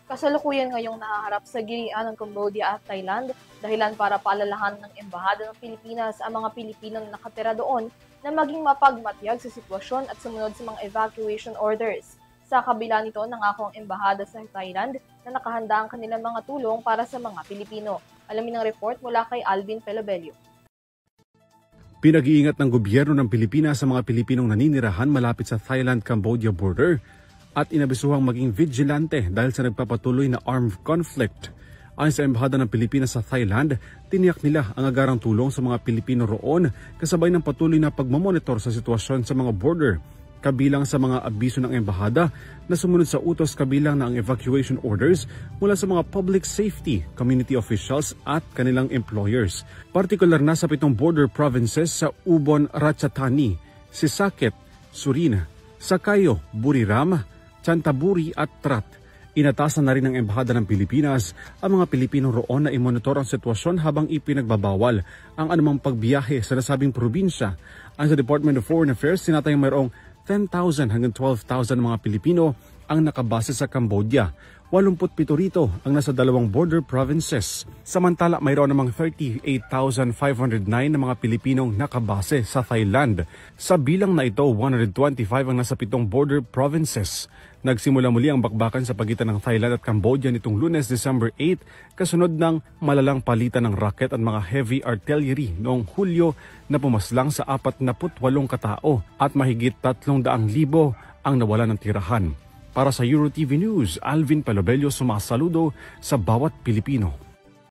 kasalukuyan ngayong nahaharap sa gilian ng Cambodia at Thailand, dahilan para paalalahan ng Embahada ng Pilipinas ang mga Pilipinong nakatira doon na maging mapagmatyag sa sitwasyon at sumunod sa mga evacuation orders. Sa kabila nito, nangako ang Embahada sa Thailand na nakahanda ang kanilang mga tulong para sa mga Pilipino. Alamin ang report mula kay Alvin Pelobelio. Pinag-iingat ng gobyerno ng Pilipinas sa mga Pilipinong naninirahan malapit sa Thailand-Cambodia border at inabisuhang maging vigilante dahil sa nagpapatuloy na armed conflict. Ayon sa Embahada ng Pilipinas sa Thailand, tiniyak nila ang agarang tulong sa mga Pilipino roon kasabay ng patuloy na pagmamonitor sa sitwasyon sa mga border. Kabilang sa mga abiso ng Embahada na sumunod sa utos kabilang na ang evacuation orders mula sa mga public safety, community officials at kanilang employers. Partikular na sa 7 border provinces sa Ubon Ratchathani, Sisaket, Surin, Sakayo, Buriram, Chantaburi at Trat. Inatasan na rin ng Embahada ng Pilipinas ang mga Pilipino roon na imonitor ang sitwasyon habang ipinagbabawal ang anumang pagbiyahe sa nasabing probinsya. Ang sa Department of Foreign Affairs, sinatayang mayroong 10,000 hanggang 12,000 mga Pilipino ang nakabase sa Cambodia. 87 rito ang nasa 2 border provinces. Samantala, mayroon namang 38,509 na mga Pilipinong nakabase sa Thailand. Sa bilang na ito, 125 ang nasa 7 border provinces. Nagsimula muli ang bakbakan sa pagitan ng Thailand at Cambodia nitong Lunes, December 8, kasunod ng malalang palitan ng rocket at mga heavy artillery noong Hulyo na pumaslang sa 48 katao at mahigit 300,000 ang nawala ng tirahan. Para sa EuroTV News, Alvin Pelobelio sumasaludo sa bawat Pilipino.